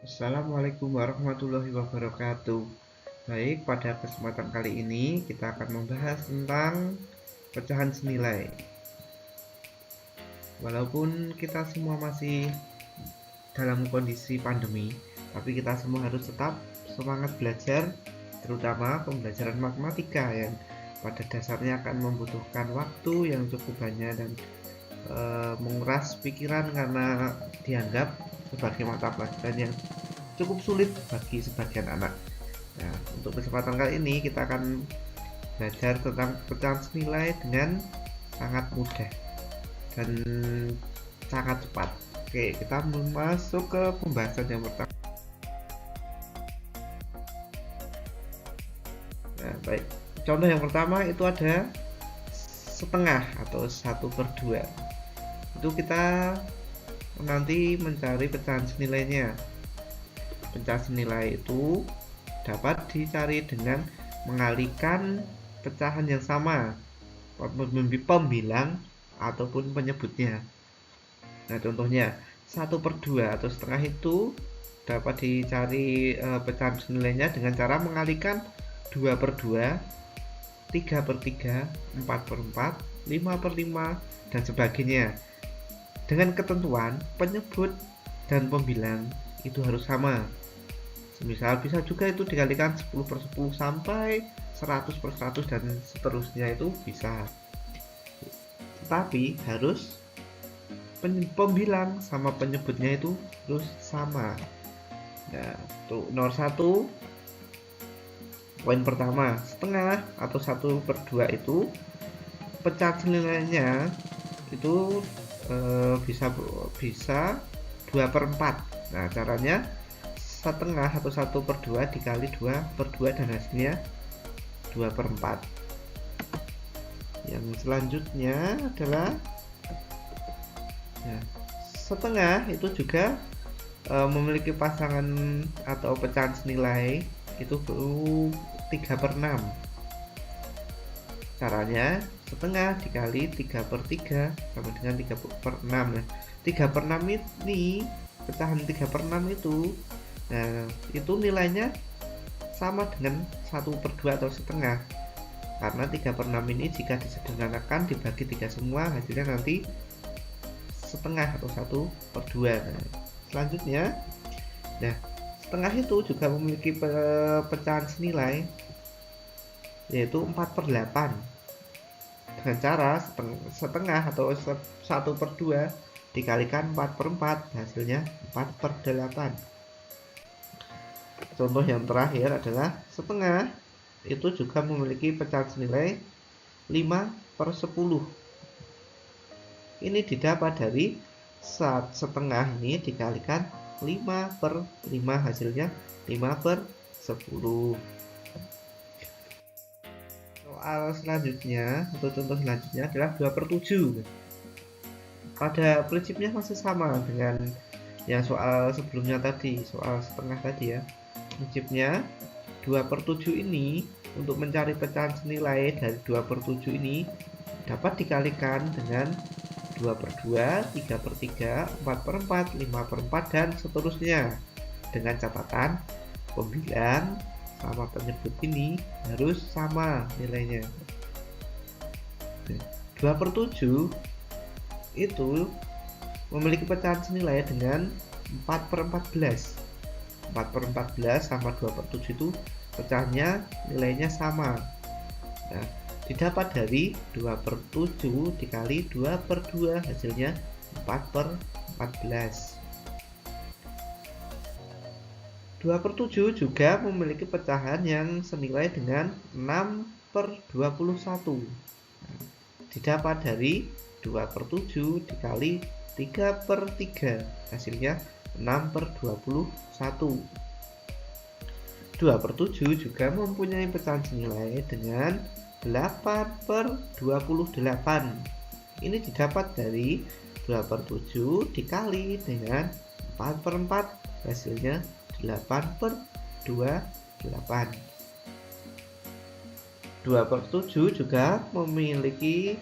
Assalamualaikum warahmatullahi wabarakatuh. Baik, pada kesempatan kali ini kita akan membahas tentang pecahan senilai. Walaupun kita semua masih dalam kondisi pandemi, tapi kita semua harus tetap semangat belajar, terutama pembelajaran matematika yang pada dasarnya akan membutuhkan waktu yang cukup banyak dan menguras pikiran karena dianggap sebagai mata pelajaran yang cukup sulit bagi sebagian anak. Nah, untuk kesempatan kali ini kita akan belajar tentang pecahan senilai dengan sangat mudah dan sangat cepat. Oke, kita masuk ke pembahasan yang pertama. Nah, baik. Contoh yang pertama itu ada setengah atau 1/2. Itu kita nanti mencari pecahan senilainya. Pecahan senilai itu dapat dicari dengan mengalihkan pecahan yang sama, pembilang ataupun penyebutnya. Nah, contohnya 1/2 atau setengah itu dapat dicari pecahan senilainya dengan cara mengalihkan 2/2, 3/3, 4/4, 5/5, dan sebagainya. Dengan ketentuan penyebut dan pembilang itu harus sama. Misal bisa juga itu dikalikan 10/10 sampai 100/100 dan seterusnya, itu bisa. Tapi harus pembilang sama penyebutnya itu harus sama. Nah, tuh nomor 1 poin pertama, setengah atau 1/2 itu pecahan senilainya itu bisa 2/4. Nah, caranya setengah atau 1/2 dikali 2/2 dan hasilnya 2/4. Yang selanjutnya adalah setengah itu juga memiliki pasangan atau pecahan senilai itu 3/6. Caranya setengah dikali 3/3 sama dengan 3/6. Nah, 3/6 ini, pecahan 3/6 itu, nah itu nilainya sama dengan 1/2 atau setengah, karena 3/6 ini jika disederhanakan dibagi 3 semua hasilnya nanti setengah atau 1/2. Nah, selanjutnya, nah setengah itu juga memiliki pecahan senilai yaitu 4/8 dengan cara setengah atau 1/2 dikalikan 4/4 hasilnya 4/8. Contoh yang terakhir adalah setengah itu juga memiliki pecahan senilai 5/10. Ini didapat dari setengah ini dikalikan 5/5 hasilnya 5/10. Soal selanjutnya atau contoh selanjutnya adalah 2/7. Pada prinsipnya masih sama dengan yang soal sebelumnya tadi, soal setengah tadi ya. Prinsipnya 2/7 ini untuk mencari pecahan senilai dari 2/7 ini dapat dikalikan dengan 2/2, 3/3, 4/4, 5/4, dan seterusnya, dengan catatan pembilang sama penyebut ini harus sama nilainya. 2/7 itu memiliki pecahan senilai dengan 4/14. 4/14 sama 2/7 itu pecahannya nilainya sama. Nah, didapat dari 2/7 dikali 2/2 hasilnya 4/14. 2/7 juga memiliki pecahan yang senilai dengan 6/21. Didapat dari 2/7 dikali 3/3 hasilnya 6/21. 2/7 juga mempunyai pecahan senilai dengan 8/28. Ini didapat dari 2/7 dikali dengan 4/4 hasilnya 8/28. 2/7 juga memiliki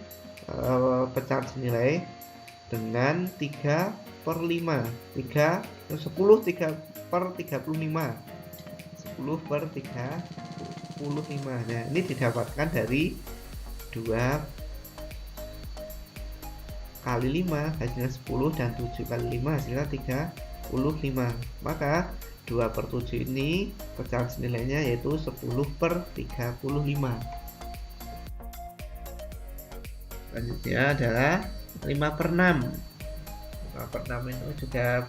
pecahan senilai dengan per 5 3 10 3 per 35 10 per 35. Nah ini didapatkan dari 2 kali 5 hasilnya 10 dan 7 kali 5 hasilnya 35. Maka 2 per 7 ini pecahan senilainya yaitu 10 per 35. Selanjutnya adalah 5 per 6. 5 per 6 itu juga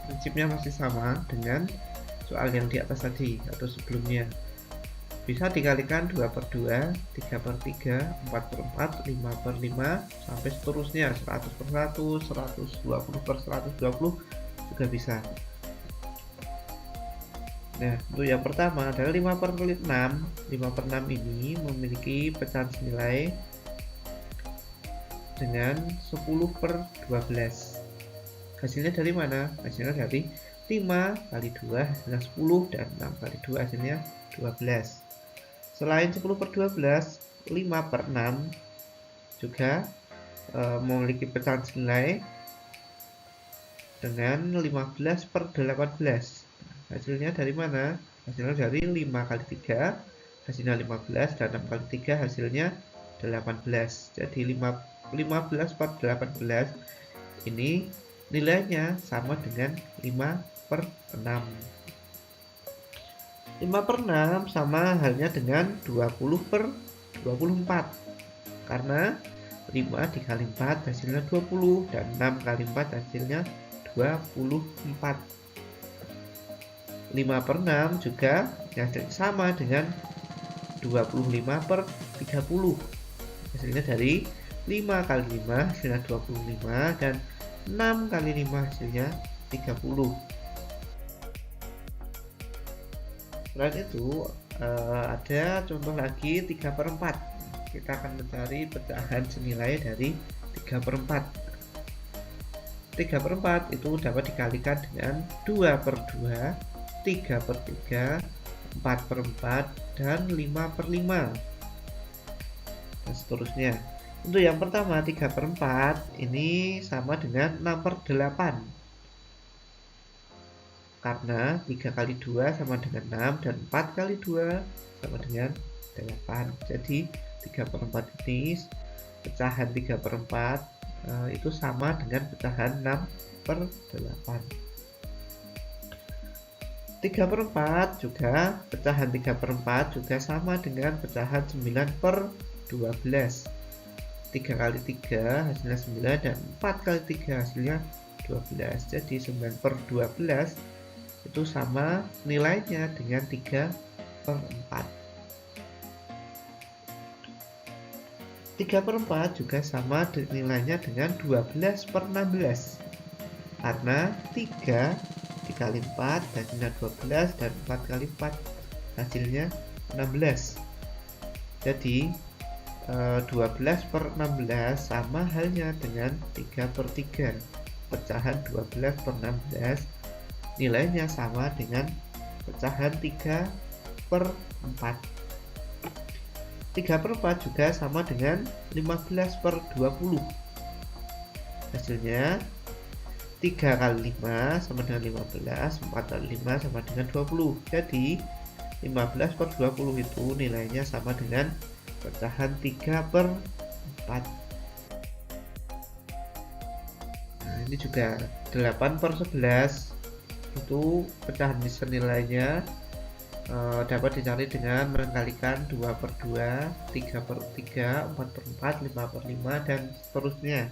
prinsipnya masih sama dengan soal yang di atas tadi atau sebelumnya. Bisa dikalikan 2 per 2, 3 per 3, 4 per 4, 5 per 5 sampai seterusnya 100 per 100, 120 per 120 juga bisa. Nah, untuk yang pertama adalah 5 per 6. 5 per 6 ini memiliki pecahan senilai dengan 10 per 12. Hasilnya dari mana? Hasilnya dari 5 kali 2 hasilnya 10 dan 6 kali 2 hasilnya 12. Selain 10 per 12, 5 per 6 juga memiliki pecahan senilai dengan 15 per 18. Hasilnya dari mana? Hasilnya dari 5 kali 3 hasilnya 15 dan 6 kali 3 hasilnya 18. Jadi 15 per 18 ini nilainya sama dengan 5 per 6. 5 per 6 sama halnya dengan 20 per 24 karena 5 dikali 4 hasilnya 20 dan 6 kali 4 hasilnya 24. 5 per 6 juga sama dengan 25 per 30. Hasilnya dari 5 kali 5 hasilnya 25 dan 6 kali 5 hasilnya 30. Selain itu ada contoh lagi 3 per 4. Kita akan mencari pecahan senilai dari 3 per 4. 3 per 4 itu dapat dikalikan dengan 2 per 2, 3 per 3, 4 per 4, dan 5 per 5 dan seterusnya. Untuk yang pertama 3 per 4 ini sama dengan 6 per 8 karena 3 kali 2 sama dengan 6 dan 4 kali 2 sama dengan 8. Jadi 3 per 4 ini pecahan 3 per 4 itu sama dengan pecahan 6 per 8. 3 per 4 juga pecahan 3 per 4 juga sama dengan pecahan 9 per 12. 3 kali 3 hasilnya 9 dan 4 kali 3 hasilnya 12. Jadi 9 per 12 itu sama nilainya dengan 3 per 4. 3 per 4 juga sama nilainya dengan 12 per 16 karena 3 dikali 4 hasilnya 12 dan 4 kali 4 hasilnya 16. Jadi 12 per 16 sama halnya dengan 3 per 3. Pecahan 12 per 16 nilainya sama dengan pecahan 3 per 4. 3 per 4 juga sama dengan 15 per 20. Hasilnya 3 kali 5 sama dengan 15, 4 kali 5 sama dengan 20. Jadi 15 per 20 itu nilainya sama dengan pecahan 3 per 4. Nah, ini juga 8 per 11 itu pecahan senilainya dapat dicari dengan mengalikan 2 per 2, 3 per 3, 4 per 4, 5 per 5 dan seterusnya.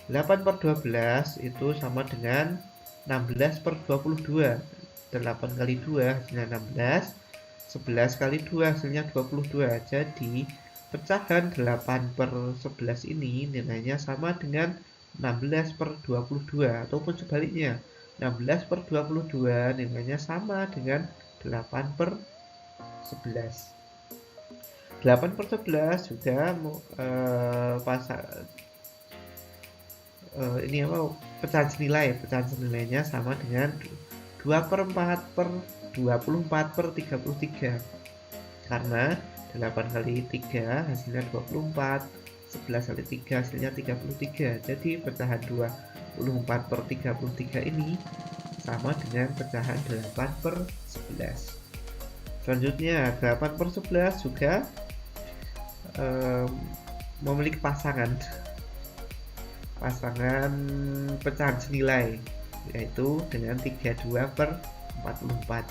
8 per 12 itu sama dengan 16 per 22. 8 kali 2 hasilnya 16, 11 kali 2 hasilnya 22. Jadi pecahan 8 per 11 ini nilainya sama dengan 16 per 22 ataupun sebaliknya 16 per 22 nilainya sama dengan 8 per 11. 8 per 11 juga ini apa, pecahan senilainya sama dengan 2 per 4 per 24 per 33 karena 8 kali 3 hasilnya 24, 11 kali 3 hasilnya 33. Jadi pecahan 24 24/33 ini sama dengan pecahan 8/11. Selanjutnya 8/11 juga memiliki pasangan pecahan senilai, yaitu dengan 32/44,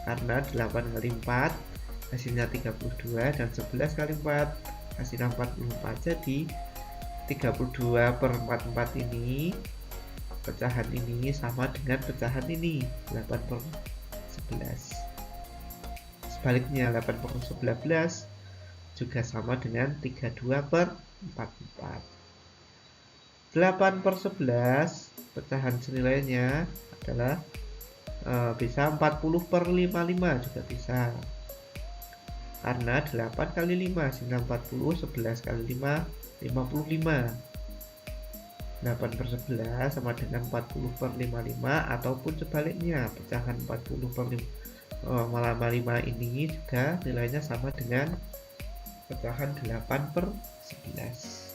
karena 8 kali 4 hasilnya 32 dan 11 kali 4 hasilnya 44. Jadi 32/44 ini, pecahan ini sama dengan pecahan ini 8/11. Sebaliknya 8/11 juga sama dengan 32/44. 8/11 pecahan senilainya adalah bisa 40/55 juga bisa, karena 8 kali 5 hasilnya 40, 11 kali 5 55. 8/11 sama dengan 40/55, ataupun sebaliknya pecahan 40/55 ini juga nilainya sama dengan pecahan 8/11.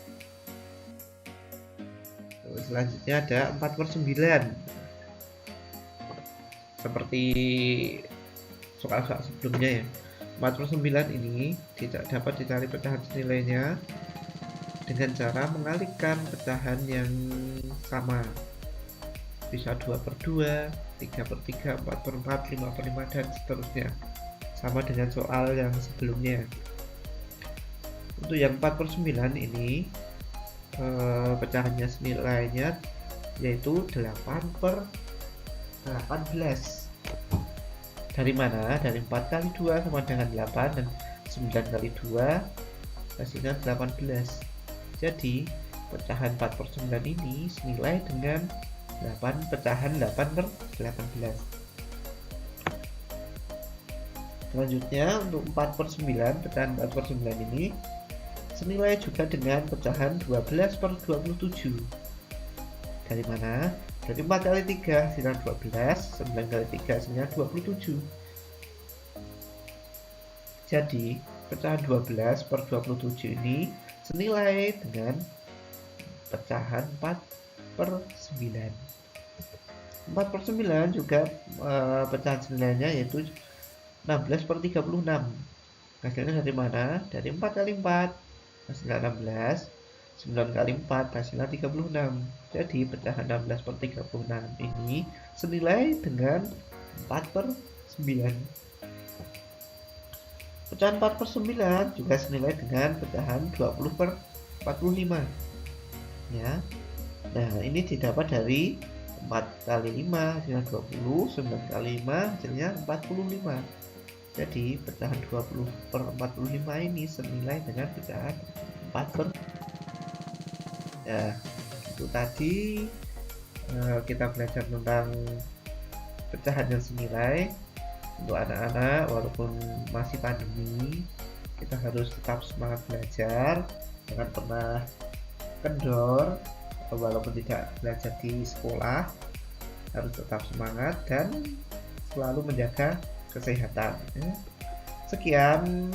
Selanjutnya ada 4/9. Seperti soal-soal sebelumnya ya, 4/9 ini tidak dapat dicari pecahan senilainya dengan cara mengalihkan pecahan yang sama. Bisa 2/2, 3/3, 4/4, 5/5, dan seterusnya, sama dengan soal yang sebelumnya. Untuk yang 4/9 ini pecahannya senilainya yaitu 8/18. Dari mana? Dari 4 kali 2 sama dengan 8, dan 9 kali 2 hasilnya 18. Jadi pecahan 4/9 ini senilai dengan 8 pecahan 8/18. Selanjutnya untuk 4/9, pecahan 4/9 ini senilai juga dengan pecahan 12/27. Dari mana? Dari 4 kali 3 hasilnya 12, 9 kali 3 hasilnya 27. Jadi pecahan 12/27 ini senilai dengan pecahan 4/9. 4/9 juga pecahan senilainya yaitu 16/36. Hasilnya dari mana? Dari 4 kali 4 hasilnya 16, 9 kali 4 hasilnya 36. Jadi pecahan 16/36 ini senilai dengan 4/9. Pecahan 4/9 juga senilai dengan pecahan 20/45 ya. Nah, ini didapat dari 4 kali 5 hasilnya 20, 9 kali 5 hasilnya 45. Jadi pecahan 20/45 ini senilai dengan pecahan 4/. Ya, itu tadi kita belajar tentang pecahan yang senilai. Untuk anak-anak, walaupun masih pandemi, kita harus tetap semangat belajar, jangan pernah kendor. Walaupun tidak belajar di sekolah, harus tetap semangat dan selalu menjaga kesehatan. Sekian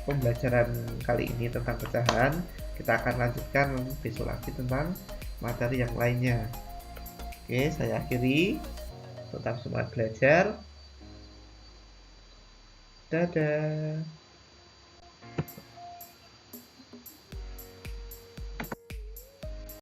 pembelajaran kali ini tentang pecahan. Kita akan lanjutkan besok lagi tentang materi yang lainnya. Oke, saya akhiri. Tetap semangat belajar. Dadah.